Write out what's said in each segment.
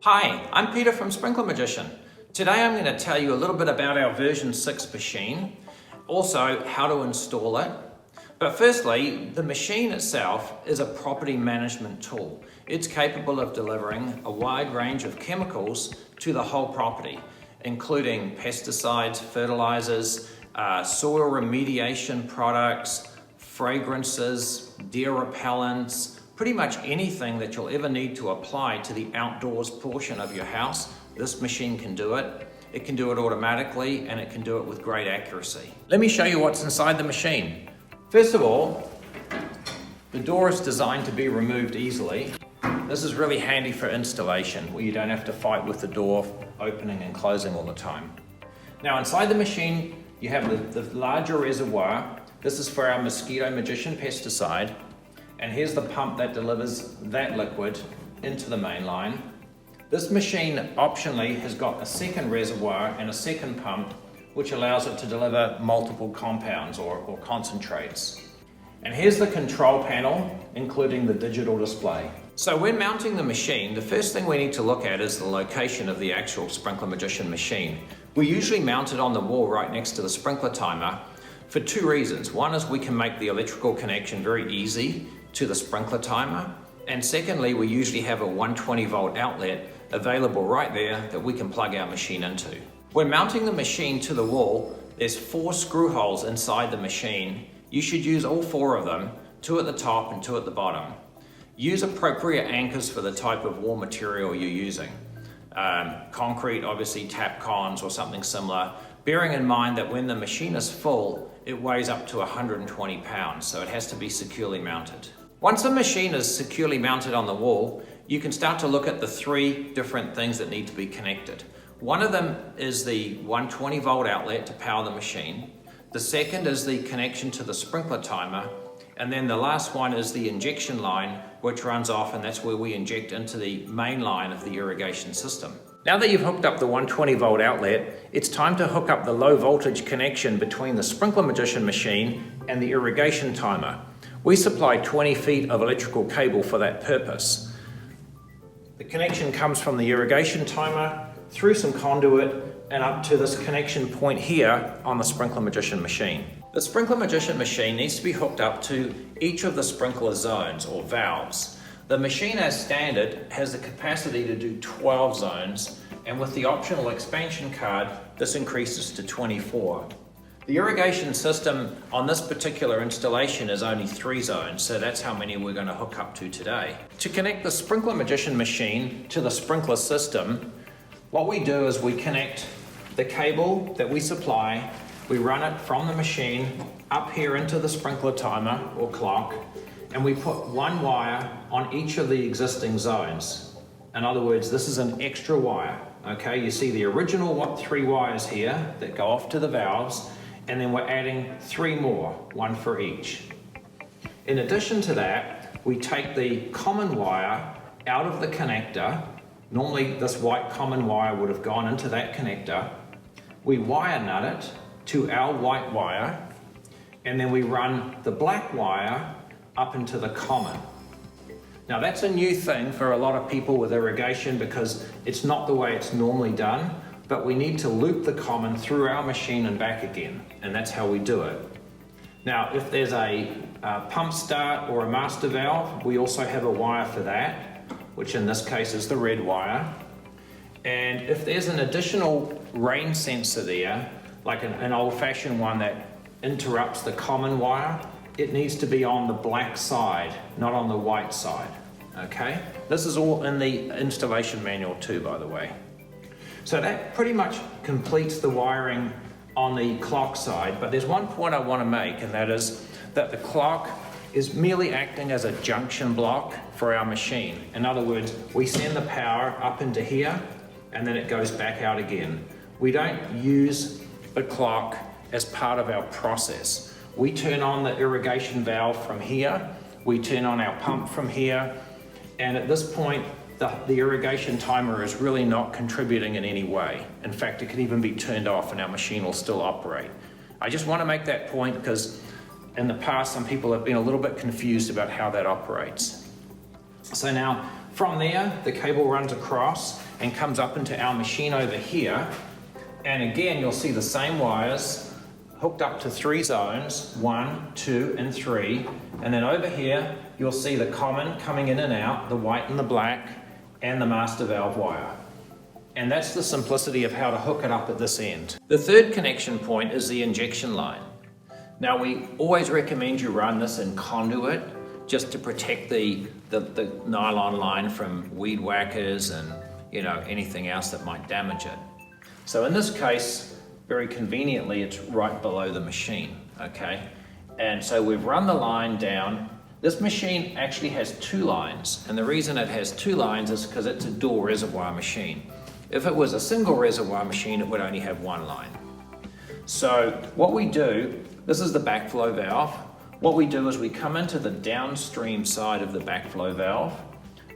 Hi, I'm Peter from Sprinkler Magician. Today I'm going to tell you a little bit about our version 6 machine, also how to install it. But firstly, the machine itself is a property management tool. It's capable of delivering a wide range of chemicals to the whole property, including pesticides, fertilizers, soil remediation products, fragrances, deer repellents, pretty much anything that you'll ever need to apply to the outdoors portion of your house. This machine can do it. It can do it automatically and it can do it with great accuracy. Let me show you what's inside the machine. First of all, the door is designed to be removed easily. This is really handy for installation where you don't have to fight with the door opening and closing all the time. Now inside the machine, you have the larger reservoir. This is for our Mosquito Magician pesticide. And here's the pump that delivers that liquid into the main line. This machine optionally has got a second reservoir and a second pump, which allows it to deliver multiple compounds or concentrates. And here's the control panel, including the digital display. So when mounting the machine, the first thing we need to look at is the location of the actual Sprinkler Magician machine. We usually mount it on the wall right next to the sprinkler timer for two reasons. One is we can make the electrical connection very easy to the sprinkler timer. And secondly, we usually have a 120 volt outlet available right there that we can plug our machine into. When mounting the machine to the wall, there's 4 screw holes inside the machine. You should use all 4 of them, 2 at the top and 2 at the bottom. Use appropriate anchors for the type of wall material you're using. Concrete, obviously Tapcons or something similar, bearing in mind that when the machine is full, it weighs up to 120 pounds, so it has to be securely mounted. Once the machine is securely mounted on the wall, you can start to look at the 3 different things that need to be connected. One of them is the 120 volt outlet to power the machine. The second is the connection to the sprinkler timer. And then the last one is the injection line, which runs off, and that's where we inject into the main line of the irrigation system. Now that you've hooked up the 120 volt outlet, it's time to hook up the low voltage connection between the Sprinkler Magician machine and the irrigation timer. We supply 20 feet of electrical cable for that purpose. The connection comes from the irrigation timer through some conduit and up to this connection point here on the Sprinkler Magician machine. The Sprinkler Magician machine needs to be hooked up to each of the sprinkler zones or valves. The machine as standard has the capacity to do 12 zones, and with the optional expansion card, this increases to 24. The irrigation system on this particular installation is only 3 zones, so that's how many we're going to hook up to today. To connect the Sprinkler Magician machine to the sprinkler system, what we do is we connect the cable that we supply, we run it from the machine up here into the sprinkler timer or clock, and we put 1 wire on each of the existing zones. In other words, this is an extra wire. Okay, you see the original 3 wires here that go off to the valves, and then we're adding 3 more, 1 for each. In addition to that, we take the common wire out of the connector. Normally this white common wire would have gone into that connector. We wire nut it to our white wire, and then we run the black wire up into the common. Now that's a new thing for a lot of people with irrigation because it's not the way it's normally done, but we need to loop the common through our machine and back again, and that's how we do it. Now if there's a pump start or a master valve, we also have a wire for that, which in this case is the red wire. And if there's an additional rain sensor there, like an old-fashioned one that interrupts the common wire, it needs to be on the black side, not on the white side, okay? This is all in the installation manual too, by the way. So that pretty much completes the wiring on the clock side, but there's one point I want to make, and that is that the clock is merely acting as a junction block for our machine. In other words, we send the power up into here, and then it goes back out again. We don't use the clock as part of our process. We turn on the irrigation valve from here, we turn on our pump from here, and at this point, the irrigation timer is really not contributing in any way. In fact, it can even be turned off and our machine will still operate. I just want to make that point because in the past, some people have been a little bit confused about how that operates. So now, from there, the cable runs across and comes up into our machine over here. And again, you'll see the same wires hooked up to 3 zones, 1, 2, and 3. And then over here, you'll see the common coming in and out, the white and the black, and the master valve wire. And that's the simplicity of how to hook it up at this end. The third connection point is the injection line. Now, we always recommend you run this in conduit just to protect the nylon line from weed whackers and anything else that might damage it. So in this case, very conveniently, it's right below the machine, okay? And so we've run the line down. This machine actually has 2 lines, and the reason it has 2 lines is because it's a dual reservoir machine. If it was a single reservoir machine, it would only have 1 line. So what we do, this is the backflow valve. What we do is we come into the downstream side of the backflow valve,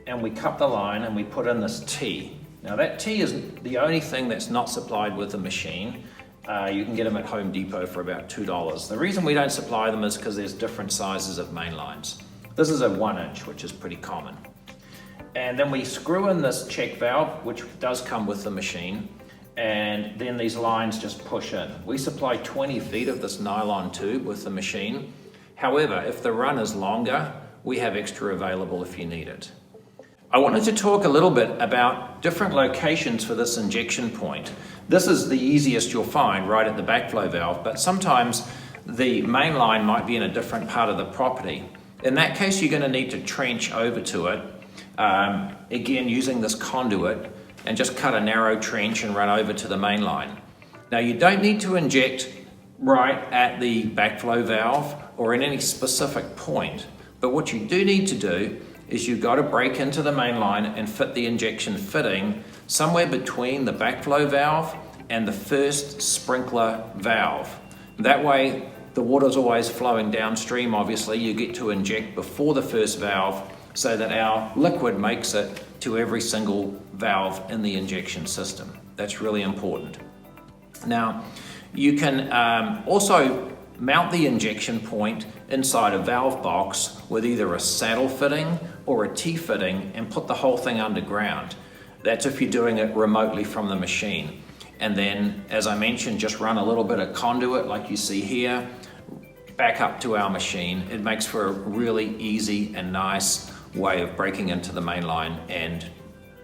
and we cut the line and we put in this T. Now that T is the only thing that's not supplied with the machine. You can get them at Home Depot for about $2. The reason we don't supply them is because there's different sizes of main lines. This is a 1-inch, which is pretty common. And then we screw in this check valve, which does come with the machine, and then these lines just push in. We supply 20 feet of this nylon tube with the machine. However, if the run is longer, we have extra available if you need it. I wanted to talk a little bit about different locations for this injection point. This is the easiest you'll find right at the backflow valve, but sometimes the main line might be in a different part of the property. In that case, you're going to need to trench over to it, again using this conduit, and just cut a narrow trench and run over to the main line. Now, you don't need to inject right at the backflow valve or in any specific point, but what you do need to do is you've got to break into the main line and fit the injection fitting somewhere between the backflow valve and the first sprinkler valve. That way, the water's always flowing downstream. Obviously, you get to inject before the first valve so that our liquid makes it to every single valve in the injection system. That's really important. Now, you can also mount the injection point inside a valve box with either a saddle fitting or a T-fitting and put the whole thing underground. That's if you're doing it remotely from the machine. And then, as I mentioned, just run a little bit of conduit like you see here, back up to our machine. It makes for a really easy and nice way of breaking into the main line and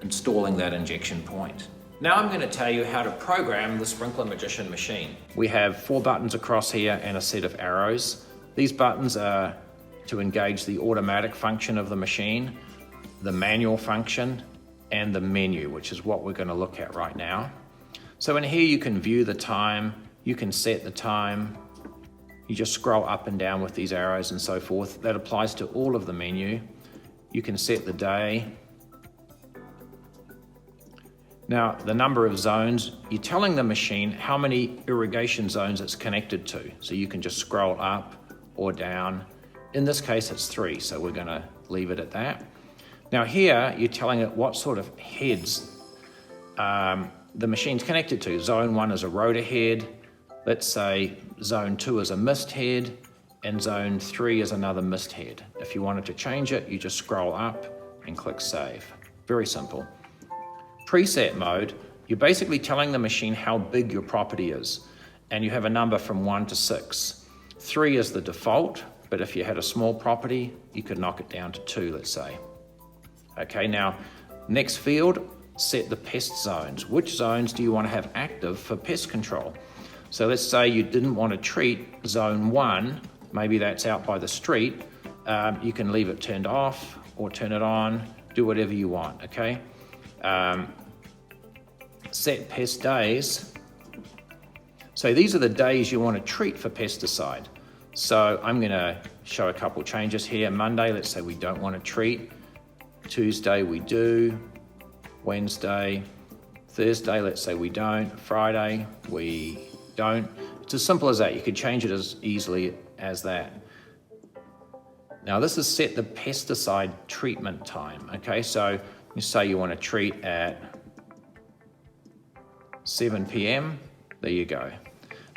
installing that injection point. Now I'm going to tell you how to program the Sprinkler Magician machine. We have 4 buttons across here and a set of arrows. These buttons are to engage the automatic function of the machine, the manual function, and the menu, which is what we're going to look at right now. So in here you can view the time, you can set the time, you just scroll up and down with these arrows and so forth. That applies to all of the menu. You can set the day. Now, the number of zones, you're telling the machine how many irrigation zones it's connected to. So you can just scroll up or down. In this case, it's 3, so we're gonna leave it at that. Now here, you're telling it what sort of heads the machine's connected to. Zone 1 is a rotor head. Let's say zone 2 is a mist head, and zone 3 is another mist head. If you wanted to change it, you just scroll up and click save. Very simple. Preset mode, you're basically telling the machine how big your property is, and you have a number from 1 to 6. 3 is the default, but if you had a small property, you could knock it down to 2, let's say. Okay, now, next field, set the pest zones. Which zones do you want to have active for pest control? So let's say you didn't want to treat zone 1, maybe that's out by the street. You can leave it turned off or turn it on, do whatever you want, okay? Set pest days. So these are the days you want to treat for pesticide. So I'm going to show a couple changes here. Monday, let's say we don't want to treat. Tuesday, we do. Wednesday, Thursday, let's say we don't. Friday, we don't. It's as simple as that. You could change it as easily as that. Now this is set the pesticide treatment time. Okay, so you say you want to treat at 7 p.m. There you go.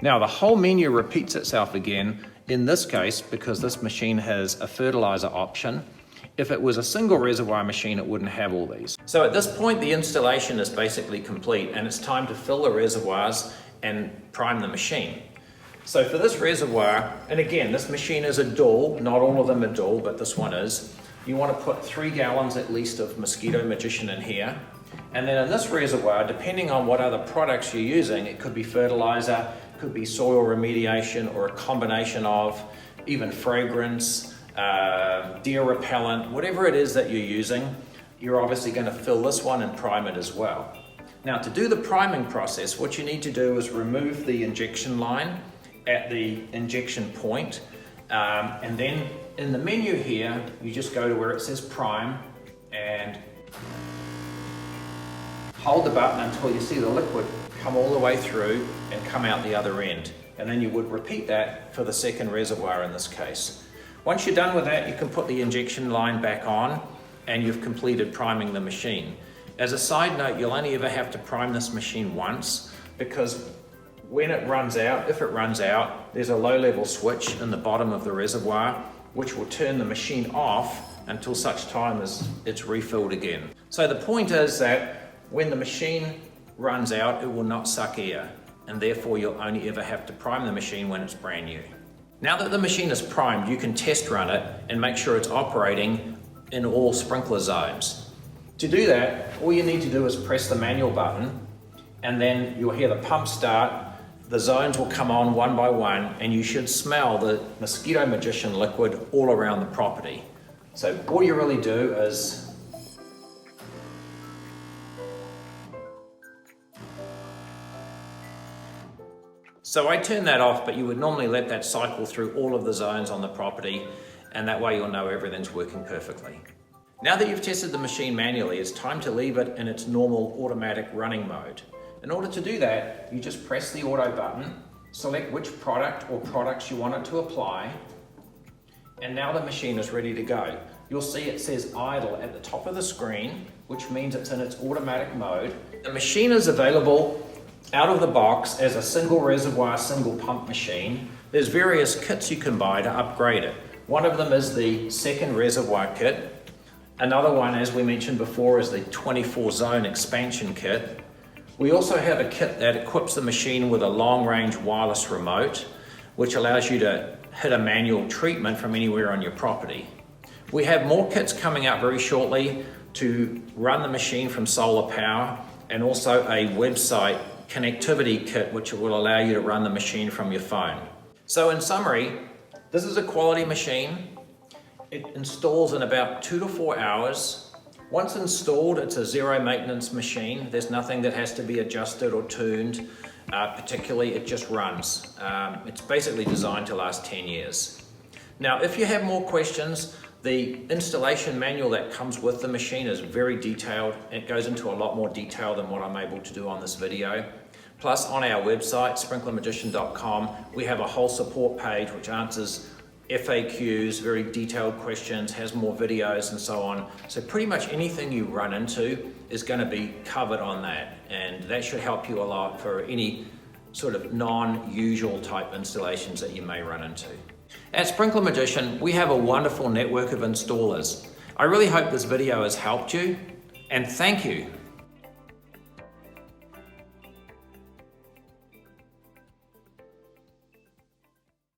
Now the whole menu repeats itself again in this case because this machine has a fertilizer option If it was a single reservoir machine, it wouldn't have all these. So at this point, the installation is basically complete and it's time to fill the reservoirs and prime the machine. So for this reservoir, and again, this machine is a dual, not all of them are dual, but this one is. You want to put 3 gallons at least of Mosquito Magician in here. And then in this reservoir, depending on what other products you're using, it could be fertilizer, it could be soil remediation, or a combination of, even fragrance, deer repellent, whatever it is that you're using, you're obviously going to fill this one and prime it as well. Now to do the priming process, what you need to do is remove the injection line at the injection point, and then in the menu here, you just go to where it says prime and hold the button until you see the liquid come all the way through and come out the other end. And then you would repeat that for the second reservoir in this case. Once you're done with that, you can put the injection line back on and you've completed priming the machine. As a side note, you'll only ever have to prime this machine once, because when it runs out, if it runs out, there's a low level switch in the bottom of the reservoir which will turn the machine off until such time as it's refilled again. So the point is that when the machine runs out, it will not suck air, and therefore you'll only ever have to prime the machine when it's brand new. Now that the machine is primed, you can test run it and make sure it's operating in all sprinkler zones. To do that, all you need to do is press the manual button, and then you'll hear the pump start. The zones will come on one by one, and you should smell the Mosquito Magician liquid all around the property. So all you really do is So I turn that off, but you would normally let that cycle through all of the zones on the property, and that way you'll know everything's working perfectly. Now that you've tested the machine manually, it's time to leave it in its normal automatic running mode. In order to do that, you just press the auto button, select which product or products you want it to apply, and now the machine is ready to go. You'll see it says idle at the top of the screen, which means it's in its automatic mode. The machine is available out of the box as a single reservoir, single pump machine. There's various kits you can buy to upgrade it. One of them is the second reservoir kit. Another one, as we mentioned before, is the 24 zone expansion kit. We also have a kit that equips the machine with a long-range wireless remote, which allows you to hit a manual treatment from anywhere on your property. We have more kits coming out very shortly to run the machine from solar power, and also a website connectivity kit which will allow you to run the machine from your phone. So in summary, this is a quality machine. It installs in about 2 to 4 hours. Once installed, it's a zero maintenance machine. There's nothing that has to be adjusted or tuned. Particularly, it just runs. It's basically designed to last 10 years. Now, if you have more questions, the installation manual that comes with the machine is very detailed. It goes into a lot more detail than what I'm able to do on this video. Plus, on our website, sprinklermagician.com, we have a whole support page which answers FAQs, very detailed questions, has more videos and so on. So pretty much anything you run into is going to be covered on that, and that should help you a lot for any sort of non-usual type installations that you may run into. At Sprinkler Magician, we have a wonderful network of installers. I really hope this video has helped you, and thank you